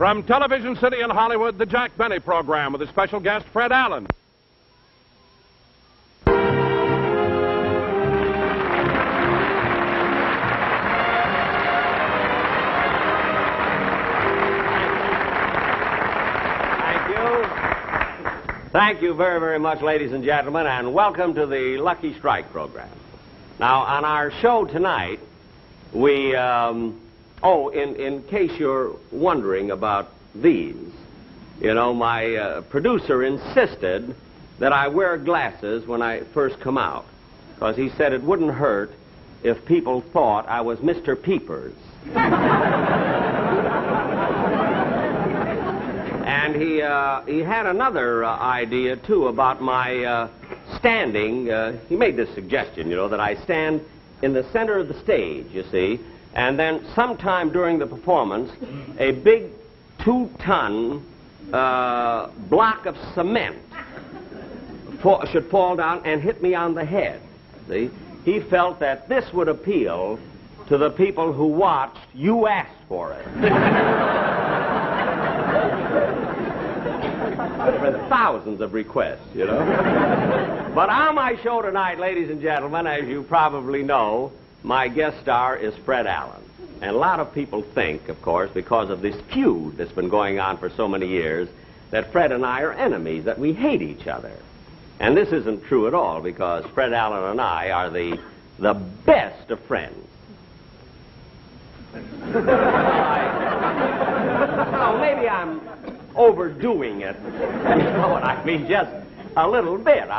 From Television City in Hollywood, the Jack Benny Program with a special guest, Fred Allen. Thank you very, very much, ladies and gentlemen, and welcome to the Lucky Strike program. Now, on our show tonight, we, in case you're wondering about these, you know, my producer insisted that I wear glasses when I first come out, because he said it wouldn't hurt if people thought I was Mr. Peepers. And he had another idea, too, about my standing. He made this suggestion, you know, that I stand in the center of the stage, you see, and then sometime during the performance, a big 2-ton block of cement should fall down and hit me on the head, see. He felt that this would appeal to the people who watched You Asked For It. With thousands of requests, you know. But on my show tonight, ladies and gentlemen, as you probably know, my guest star is Fred Allen. And a lot of people think, of course, because of this feud that's been going on for so many years, that Fred and I are enemies, that we hate each other. And this isn't true at all, because Fred Allen and I are the best of friends. Well, maybe I'm overdoing it. You know what I mean? Just a little bit.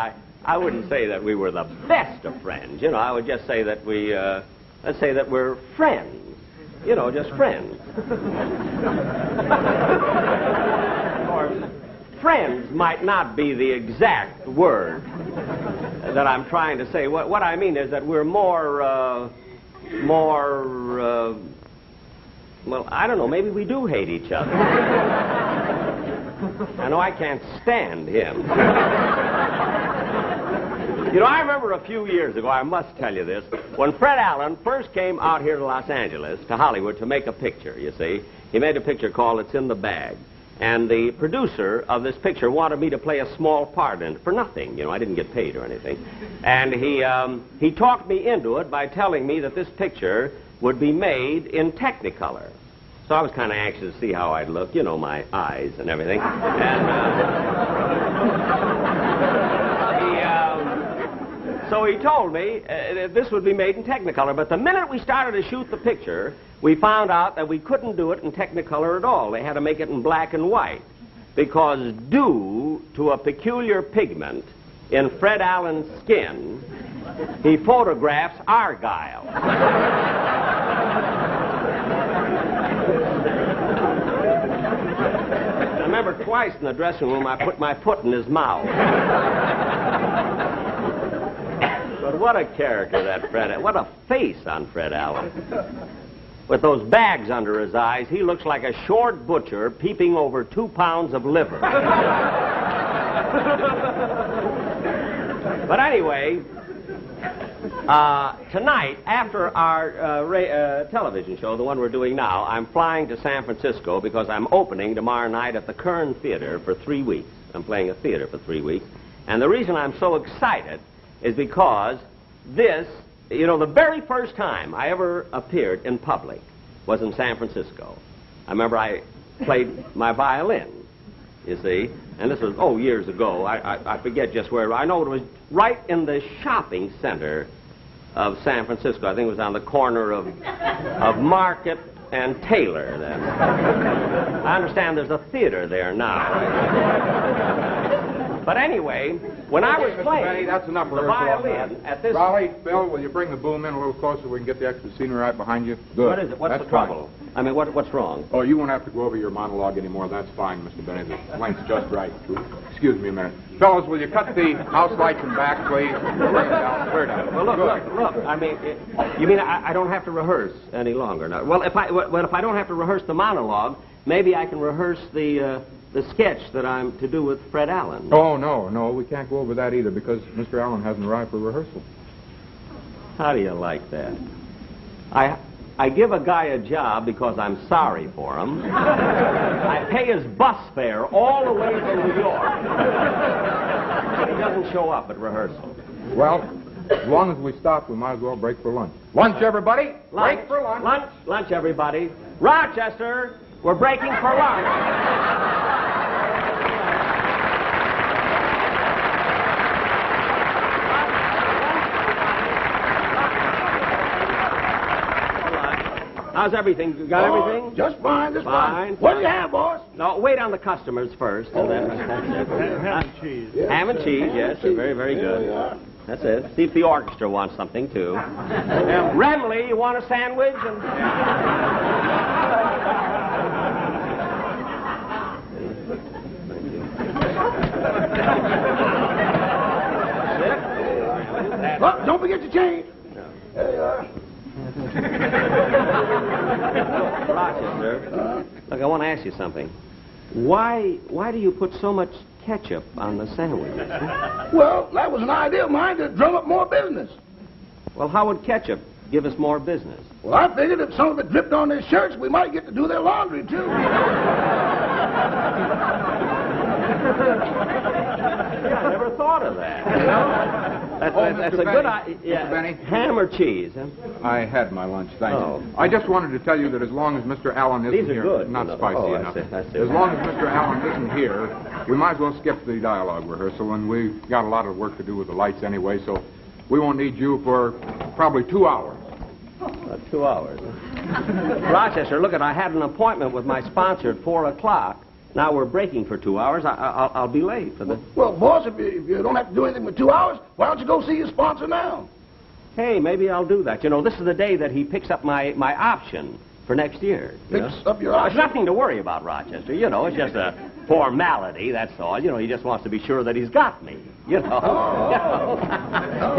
I wouldn't say that we were the best of friends. You know, I would just say that let's say that we're friends. You know, just friends. Of course, friends might not be the exact word that I'm trying to say. What I mean is that we're more, well, I don't know, maybe we do hate each other. I know I can't stand him. You know, I remember a few years ago, I must tell you this, when Fred Allen first came out here to Los Angeles, to Hollywood, to make a picture, you see. He made a picture called It's in the Bag. And the producer of this picture wanted me to play a small part in it for nothing. You know, I didn't get paid or anything. And he talked me into it by telling me that this picture would be made in Technicolor. So I was kind of anxious to see how I'd look, you know, my eyes and everything. And so he told me that this would be made in Technicolor. But the minute we started to shoot the picture, we found out that we couldn't do it in Technicolor at all. They had to make it in black and white. Because due to a peculiar pigment in Fred Allen's skin, he photographs Argyle. I remember twice in the dressing room I put my foot in his mouth. But what a character that Fred, what a face on Fred Allen. With those bags under his eyes, he looks like a short butcher peeping over 2 pounds of liver. But anyway, tonight, after our television show, the one we're doing now, I'm flying to San Francisco because I'm opening tomorrow night at the Kern Theater for 3 weeks. I'm playing a theater for 3 weeks. And the reason I'm so excited is because this, you know, the very first time I ever appeared in public was in San Francisco. I remember I played my violin, you see, and this was, years ago. I forget just where. I know it was right in the shopping center of San Francisco. I think it was on the corner of Market and Taylor then. I understand there's a theater there now. But anyway, when I was playing Benny, that's enough the violin at this... Raleigh, Bill, will you bring the boom in a little closer so we can get the extra scenery right behind you? Good. What is it? What's the trouble? Fine. I mean, what's wrong? Oh, you won't have to go over your monologue anymore. That's fine, Mr. Benny. The length's just right. Excuse me a minute. Fellas, will you cut the house lights in back, please? Bring it down. Clear down. Well, look. I mean, you mean I don't have to rehearse any longer now? Well, if I don't have to rehearse the monologue, maybe I can rehearse the sketch that I'm to do with Fred Allen. Oh, no, we can't go over that either because Mr. Allen hasn't arrived for rehearsal. How do you like that? I give a guy a job because I'm sorry for him. I pay his bus fare all the way from New York. But he doesn't show up at rehearsal. Well, as long as we stop, we might as well break for lunch. Lunch, everybody! Break for lunch! Lunch, everybody. Rochester, we're breaking for lunch. How's everything? You got everything? Just fine, just Fine. What do you have, boss? No, wait on the customers first, and then that's it. Ham and cheese. Ham and cheese, yes, they're very, very good. That's it. See if the orchestra wants something, too. Remley, you want a sandwich? Oh, don't forget your change. There you are. Rochester, look, I want to ask you something. Why do you put so much ketchup on the sandwich? Well, that was an idea of mine to drum up more business. Well, how would ketchup give us more business? Well, I figured if some of it dripped on their shirts, we might get to do their laundry, too. Yeah, I never thought of that. You know? That's a good idea. Mr. Benny. Ham or cheese? Huh? I had my lunch, thank Oh. you. I just wanted to tell you that as long as Mr. Allen isn't These are here, good, not you know. spicy Oh, enough. that's it. As long as Mr. Allen isn't here, we might as well skip the dialogue rehearsal, and we've got a lot of work to do with the lights anyway, so we won't need you for probably 2 hours. 2 hours. Rochester, look, I had an appointment with my sponsor at 4 o'clock. Now we're breaking for 2 hours. I'll be late for the... Well, boss, if you don't have to do anything for 2 hours, why don't you go see your sponsor now? Hey, maybe I'll do that. You know, this is the day that he picks up my option for next year. You Picks know? up your There's option? nothing to worry about, Rochester. You know, it's just a formality, that's all. You know, he just wants to be sure that he's got me. You know,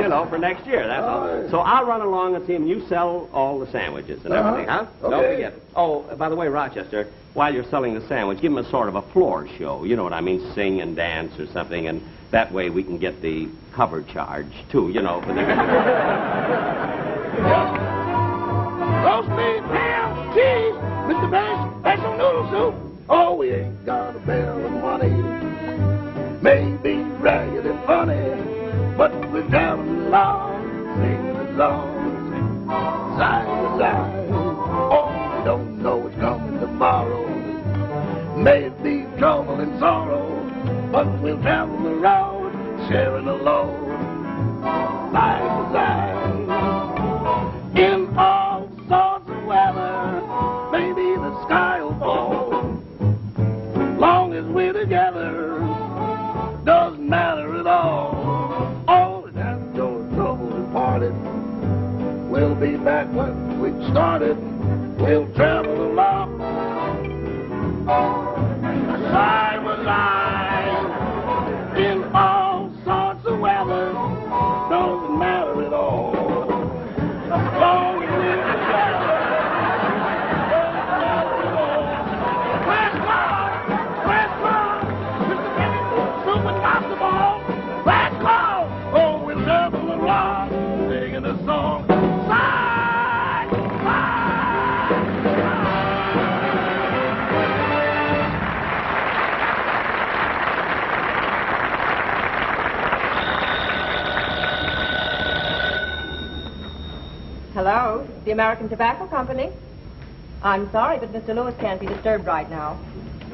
you know, for next year, that's all. So I'll run along and see him. You sell all the sandwiches and everything, huh? Don't Okay. forget. Oh, by the way, Rochester, while you're selling the sandwich, give him a sort of a floor show. You know what I mean? Sing and dance or something, and that way we can get the cover charge, too, you know, for the... Roast beef, ham, cheese, Mr. Benny, special noodle soup. Oh, we ain't got a bell of money. Maybe ragged and funny, but we're traveling along, singing a song, side to side. Oh, we don't know what's coming tomorrow. Maybe trouble and sorrow, but we'll travel the road, sharing a load, side to side. In all sorts of weather, maybe the sky will fall. Long as we're together, doesn't matter at all. All that after your trouble departed, we'll be back when we started. We'll travel along, side by side. In all sorts of weather, doesn't matter at all. Long as we're together, doesn't matter at all. Last call, Mr. Benny, soup and lobster ball. Last call, oh, we'll travel along, singing a song. Side, side, Hello, the American Tobacco Company. I'm sorry, but Mr. Lewis can't be disturbed right now.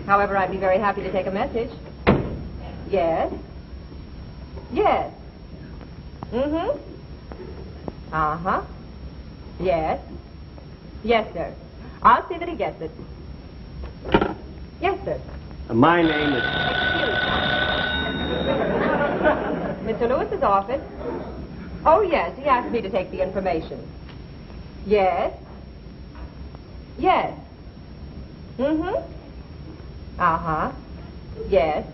However, I'd be very happy to take a message. Yes? Yes. Mm-hmm. Uh-huh. Yes. Yes, sir. I'll see that he gets it. Yes, sir. My name is... Mr. Lewis's office? Oh, yes, he asked me to take the information. Yes? Yes. Mm-hmm. Uh-huh. Yes.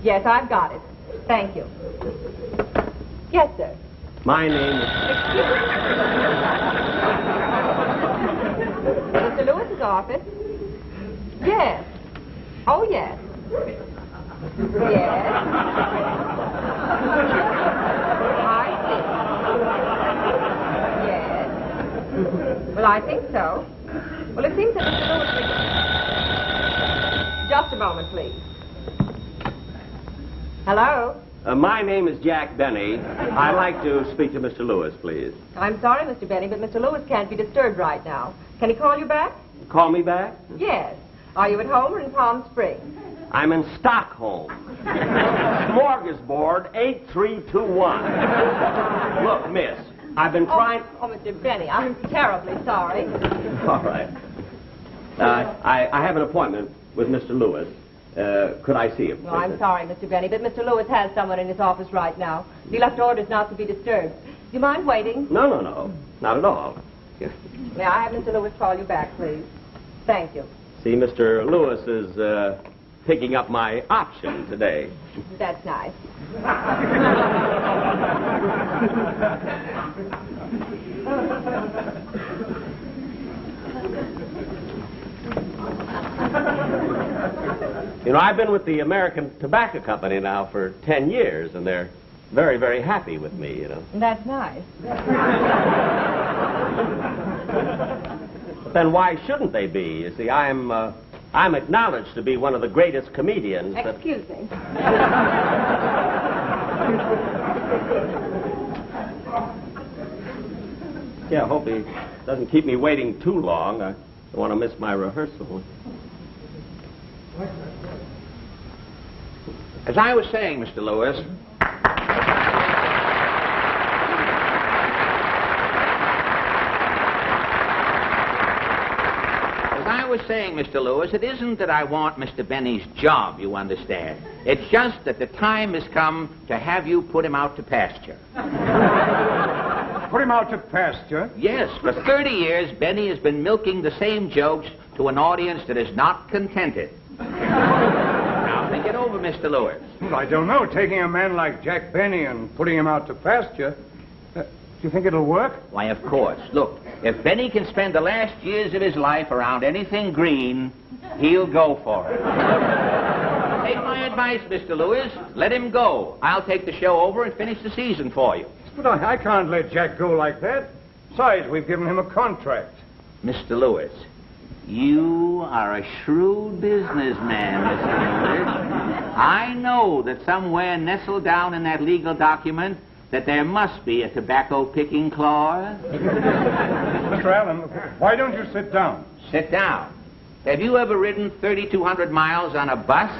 Yes, I've got it. Thank you. Yes, sir. My name is... Mr. Lewis's office? Yes. Oh, yes. Yes. I see. Yes. Well, I think so. Well, it seems that Mr. Lewis... Just a moment, please. Hello? My name is Jack Benny. I'd like to speak to Mr. Lewis, please. I'm sorry, Mr. Benny, but Mr. Lewis can't be disturbed right now. Can he call you back? Call me back? Yes. Are you at home or in Palm Springs? I'm in Stockholm. Smorgasbord 8321. Look, miss, I've been trying... Oh, Mr. Benny, I'm terribly sorry. All right. I have an appointment with Mr. Lewis. Could I see him? No, I'm sorry, Mr. Benny, but Mr. Lewis has someone in his office right now. He left orders not to be disturbed. Do you mind waiting? No. Not at all. May I have Mr. Lewis call you back, please? Thank you. See, Mr. Lewis is picking up my option today. That's nice. You know, I've been with the American Tobacco Company now for 10 years, and they're very, very happy with me, you know. That's nice. But then why shouldn't they be? You see, I'm acknowledged to be one of the greatest comedians that... Excuse me. Yeah, I hope he doesn't keep me waiting too long. I don't want to miss my rehearsal. As I was saying, Mr. Lewis, it isn't that I want Mr. Benny's job, you understand. It's just that the time has come to have you put him out to pasture. Put him out to pasture? Yes, for 30 years, Benny has been milking the same jokes to an audience that is not contented. Now, think it over, Mr. Lewis. Well, I don't know. Taking a man like Jack Benny and putting him out to pasture, do you think it'll work? Why, of course. Look, if Benny can spend the last years of his life around anything green, he'll go for it. Take my advice, Mr. Lewis. Let him go. I'll take the show over and finish the season for you. But I can't let Jack go like that. Besides, we've given him a contract. Mr. Lewis, you are a shrewd businessman, Mr. Lewis. I know that somewhere nestled down in that legal document that there must be a tobacco-picking clause. Mr. Allen, why don't you sit down? Sit down. Have you ever ridden 3,200 miles on a bus?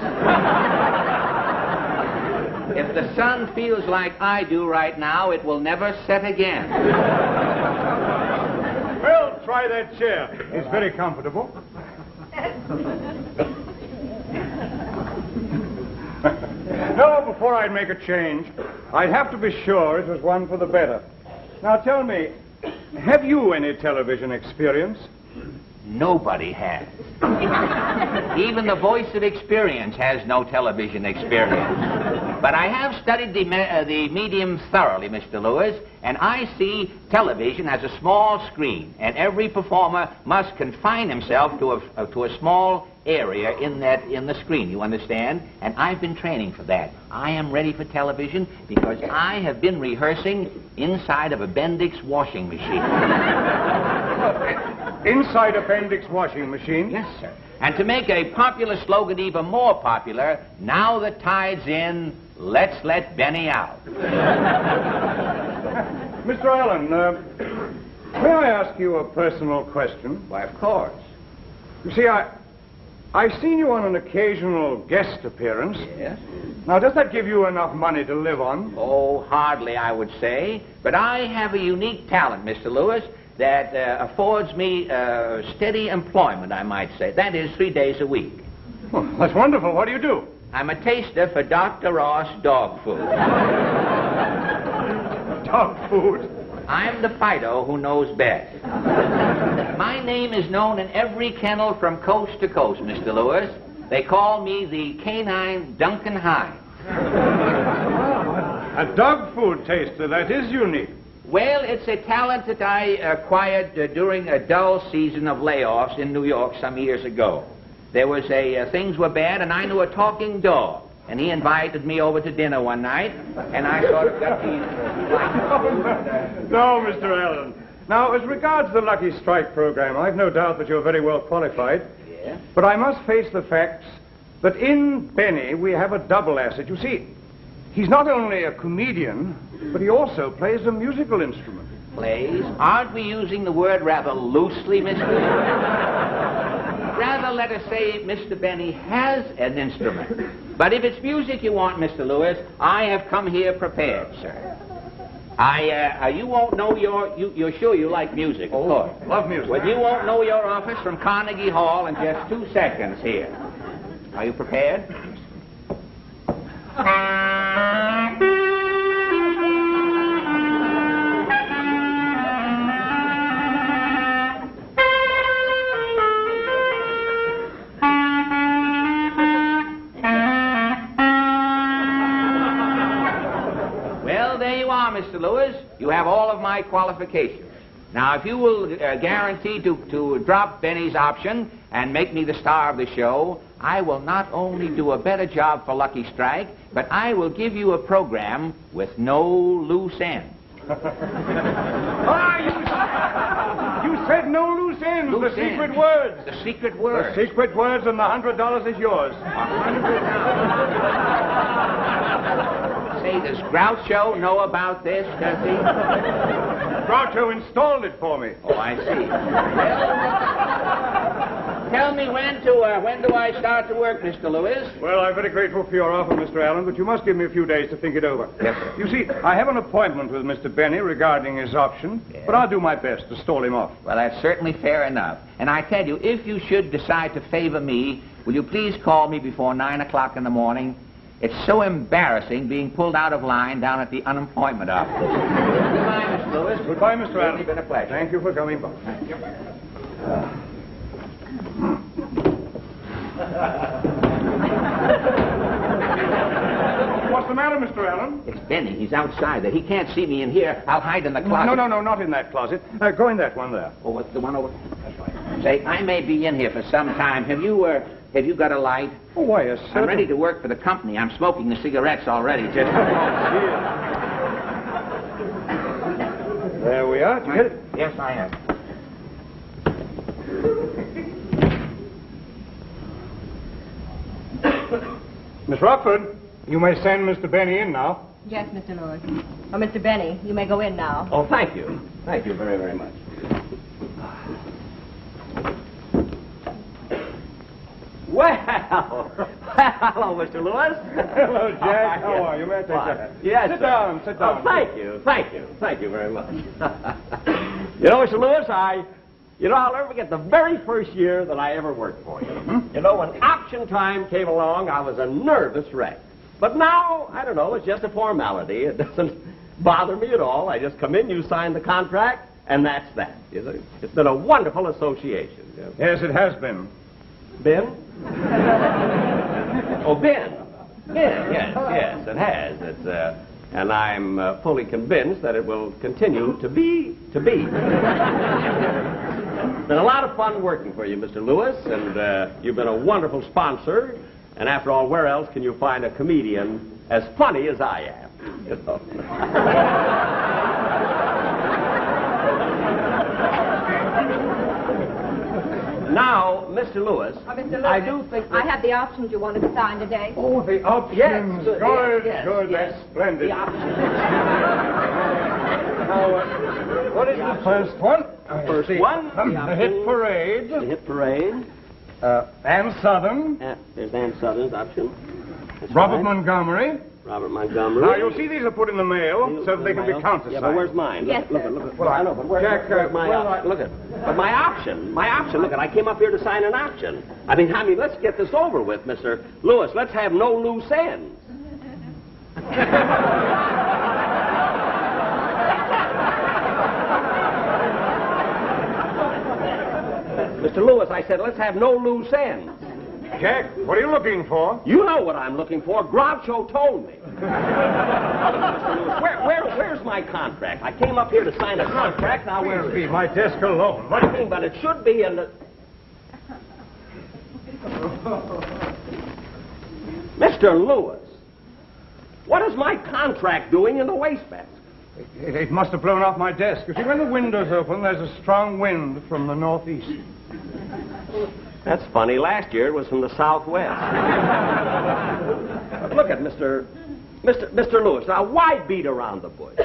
If the sun feels like I do right now, it will never set again. Well, try that chair. It's very comfortable. No, before I'd make a change, I'd have to be sure it was one for the better. Now tell me, have you any television experience? Nobody has. Even the voice of experience has no television experience. But I have studied the medium thoroughly, Mr. Lewis, and I see television as a small screen, and every performer must confine himself to a small area in the screen, you understand? And I've been training for that. I am ready for television because I have been rehearsing inside of a Bendix washing machine. Inside a Bendix washing machine? Yes, sir. And to make a popular slogan even more popular, now the tide's in, let's let Benny out. Mr. Allen, may I ask you a personal question? Why, of course. You see, I've seen you on an occasional guest appearance. Yes? Now, does that give you enough money to live on? Oh, hardly, I would say. But I have a unique talent, Mr. Lewis, that affords me steady employment, I might say. That is, 3 days a week. Well, that's wonderful. What do you do? I'm a taster for Dr. Ross dog food. Dog food? I'm the Fido who knows best. My name is known in every kennel from coast to coast, Mr. Lewis. They call me the canine Duncan Hines. A dog food taster, that is unique. Well, it's a talent that I acquired during a dull season of layoffs in New York some years ago. There was things were bad, and I knew a talking dog. And he invited me over to dinner one night, and I sort of got these... No, Mr. Allen. Now, as regards the Lucky Strike program, I've no doubt that you're very well qualified. Yeah? But I must face the facts that in Benny we have a double asset. You see, he's not only a comedian, but he also plays a musical instrument. Plays? Aren't we using the word rather loosely, Mr. Lewis? Rather, let us say Mr. Benny has an instrument. But if it's music you want, Mr. Lewis, I have come here prepared, sir. You won't know you're sure you like music, of course. Love music. Well, you won't know your office from Carnegie Hall in just 2 seconds here. Are you prepared? Well, there you are, Mr. Lewis. You have all of my qualifications. Now, if you will guarantee to drop Benny's option and make me the star of the show, I will not only do a better job for Lucky Strike, but I will give you a program with no loose ends. You said no loose ends. Loose the secret ends. words. The secret words. The secret words, and the $100 is yours. Say, does Groucho know about this, does he? Groucho installed it for me. Oh, I see. Well, tell me when do I start to work, Mr. Lewis? Well, I'm very grateful for your offer, Mr. Allen, but you must give me a few days to think it over. Yes, sir. You see, I have an appointment with Mr. Benny regarding his option, but I'll do my best to stall him off. Well, that's certainly fair enough. And I tell you, if you should decide to favor me, will you please call me before 9 o'clock in the morning? It's so embarrassing being pulled out of line down at the unemployment office. Goodbye, Mr. Lewis. Goodbye, Mr. Allen. It's been a pleasure. Thank you for coming by. What's the matter, Mr. Allen? It's Benny. He's outside there. He can't see me in here. I'll hide in the closet. No, not in that closet. Go in that one there. Oh, what's the one over? That's right. Say, I may be in here for some time. Have you got a light? Oh, why, yes, I'm ready to work for the company. I'm smoking the cigarettes already. Just. There we are. Did you get it? Yes, I have. Miss Rockford, you may send Mr. Benny in now. Yes, Mr. Lewis. Oh, Mr. Benny, you may go in now. Oh, thank you. Thank you very, very much. Well, hello, Mr. Lewis. Hello, Jack. How are you? May I take that? Yes, Sit sir. down, sit down. Oh, thank you very much. You know, Mr. Lewis, I'll never forget the very first year that I ever worked for you. Mm-hmm. You know, when option time came along, I was a nervous wreck. But now, I don't know, it's just a formality. It doesn't bother me at all. I just come in, you sign the contract, and that's that. You know, it's been a wonderful association. You know. Yes, it has been. Ben? Oh, Ben. Ben, yes, it has. It's, and I'm fully convinced that it will continue to be. It's been a lot of fun working for you, Mr. Lewis, and you've been a wonderful sponsor. And after all, where else can you find a comedian as funny as I am? You know? Now, Mr. Lewis, Mr. Lewis, I do think that... I have the options you wanted to sign today. Oh, the options. Yes, Good, yes, good. yes. That's splendid. The options. Now, what is the first one? First one. The Hit Parade. The Hit Parade. Ann Southern. There's Ann Southern's option. That's Robert right. Montgomery. Robert Montgomery. Now, you'll see these are put in the mail so that they can be countersigned. Yeah, but where's mine? Yes, look, sir. look. Well, I know, but where's my option? Look at. But my option. Look at. I came up here to sign an option. I mean, let's get this over with, Mr. Lewis. Let's have no loose ends. Mr. Lewis, I said, let's have no loose ends. Jack, what are you looking for? You know what I'm looking for. Groucho told me. Where's my contract? I came up here to sign a contract. Now, where is it? My desk alone. What do you mean? But it should be in the... Mr. Lewis, what is my contract doing in the wastebasket? It must have blown off my desk. You see, when the window's open, there's a strong wind from the northeast. That's funny. Last year it was from the southwest. But look at Mr. Lewis. Now, why beat around the bush?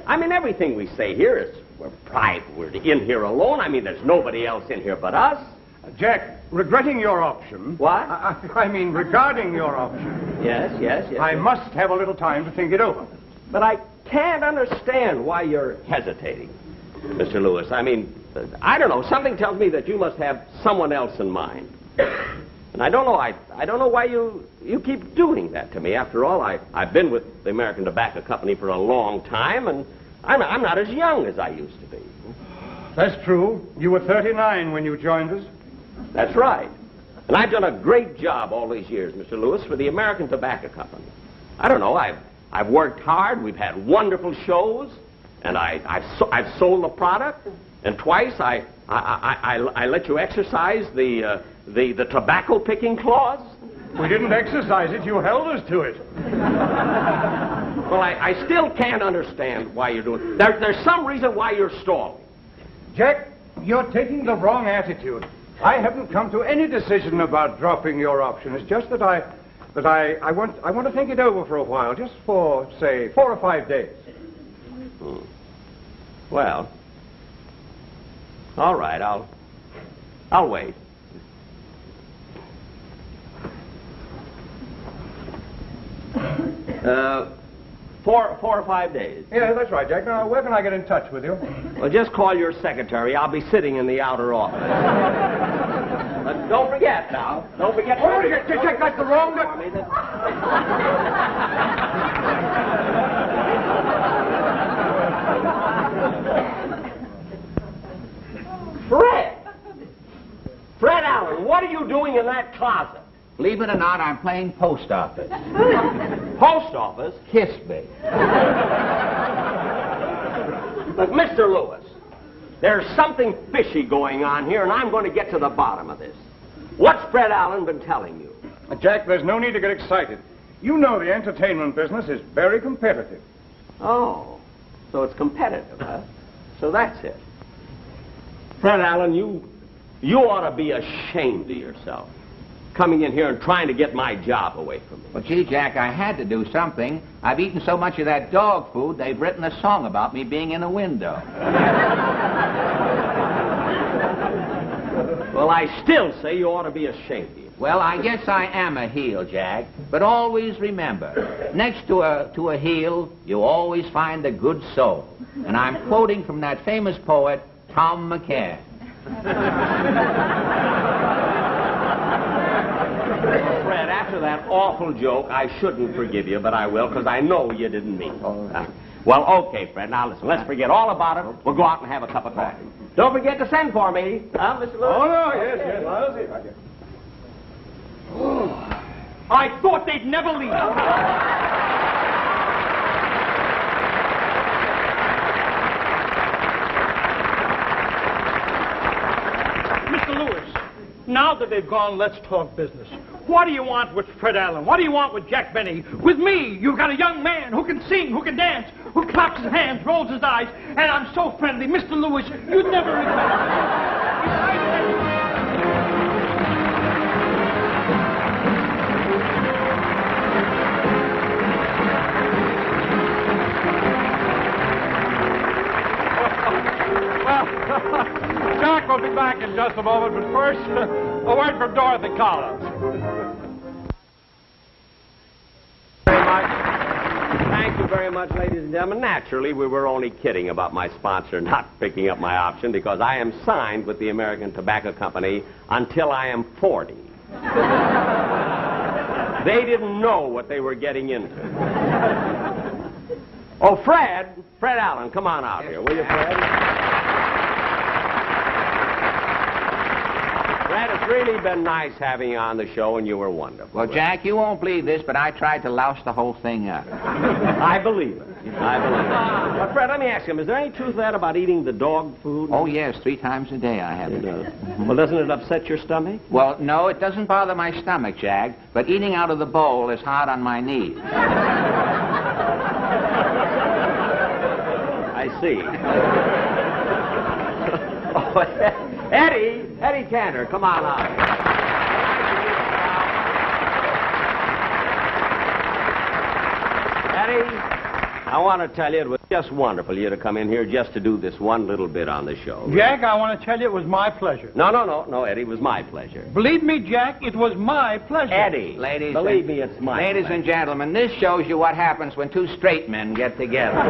I mean, everything we say here is we're private. We're in here alone. I mean, there's nobody else in here but us. Jack, regretting your option... What? I mean, regarding your option... Yes. I must have a little time to think it over. But I can't understand why you're hesitating, Mr. Lewis. I mean, I don't know. Something tells me that you must have someone else in mind. And I don't know. I don't know why you keep doing that to me. After all, I've been with the American Tobacco Company for a long time, and I'm not as young as I used to be. That's true. You were 39 when you joined us. That's right. And I've done a great job all these years, Mr. Lewis, for the American Tobacco Company. I don't know. I've worked hard. We've had wonderful shows, and I've sold the product. And twice I let you exercise the tobacco picking clause. We didn't exercise it. You held us to it. Well, I still can't understand why you're doing it. There's some reason why you're stalling. Jack, you're taking the wrong attitude. I haven't come to any decision about dropping your option. It's just that I want to think it over for a while, just for, say, 4 or 5 days. Well, all right, I'll wait. Four or 5 days. Yeah, that's right, Jack. Now, where can I get in touch with you? Well, just call your secretary. I'll be sitting in the outer office. But don't forget now. Don't forget. Oh, Jack, that's the wrong... Fred Allen, what are you doing in that closet? Believe it or not, I'm playing post office. Post office? Kiss me. But, Mr. Lewis, there's something fishy going on here, and I'm going to get to the bottom of this. What's Fred Allen been telling you? Jack, there's no need to get excited. You know the entertainment business is very competitive. Oh, so it's competitive, huh? So that's it. Fred Allen, you ought to be ashamed of yourself, coming in here and trying to get my job away from me. Well, gee, Jack, I had to do something. I've eaten so much of that dog food, they've written a song about me being in a window. Well, I still say you ought to be ashamed of yourself. Well, I guess I am a heel, Jack. But always remember, next to a heel, you always find a good soul. And I'm quoting from that famous poet, Tom McCann. Fred, after that awful joke, I shouldn't forgive you, but I will, because I know you didn't mean it. Well, okay, Fred. Now, listen, let's forget all about it. We'll go out and have a cup of coffee. Don't forget to send for me. Huh, Mr. Lewis? Oh, no, yes. I'll see if I can. I thought they'd never leave. Mr. Lewis, now that they've gone, let's talk business. What do you want with Fred Allen? What do you want with Jack Benny? With me, you've got a young man who can sing, who can dance, who claps his hands, rolls his eyes, and I'm so friendly. Mr. Lewis, you'd never regret it. Jack will be back in just a moment, but first, a word from Dorothy Collins. Thank you very much, ladies and gentlemen. Naturally, we were only kidding about my sponsor not picking up my option, because I am signed with the American Tobacco Company until I am 40. They didn't know what they were getting into. Oh, Fred Allen, come on out here, will you, Fred? Fred, it's really been nice having you on the show, and you were wonderful. Well, Jack, you won't believe this, but I tried to louse the whole thing up. I believe it. But, Fred, let me ask you, is there any truth to that about eating the dog food? Oh, yes, 3 times a day I have it. Well, doesn't it upset your stomach? Well, no, it doesn't bother my stomach, Jack, but eating out of the bowl is hard on my knees. see. Oh, Eddie Cantor, come on out. Eddie, I want to tell you, it was just wonderful you to come in here just to do this one little bit on the show. Jack, I want to tell you it was my pleasure. No, Eddie, it was my pleasure. Believe me, Jack, it was my pleasure. Eddie, believe me, it's my Ladies pleasure. and gentlemen, this shows you what happens when two straight men get together.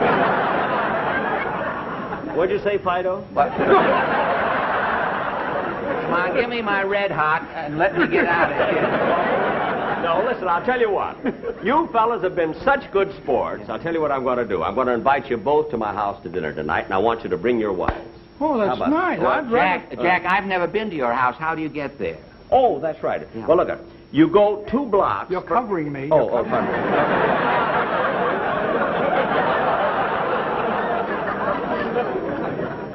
What'd you say, Fido? What? Come on, give me my red hot and let me get out of here. No, listen, I'll tell you what. You fellas have been such good sports. I'll tell you what I'm going to do. I'm going to invite you both to my house to dinner tonight, and I want you to bring your wives. Oh, that's How about nice. that? I'd rather... Jack, I've never been to your house. How do you get there? Oh, that's right. Well, look, you go 2 blocks. You're covering me. Oh, pardon me.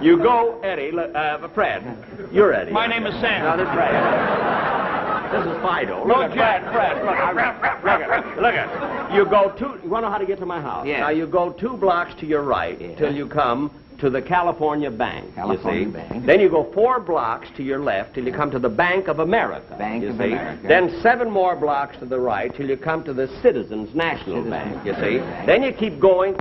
You go, Eddie, Fred. You're Eddie. My name is Sam. No, this is Fred. This is Fido. No, Look at Jack. Fred. Look at. You go 2. You want to know how to get to my house? Yes. Now you go 2 blocks to your right till you come to the California Bank. California you see. Bank. Then you go 4 blocks to your left till you come to the Bank of America. Bank you of see. America. Then 7 more blocks to the right till you come to the Citizens National Bank. You see. Bank. Then you keep going.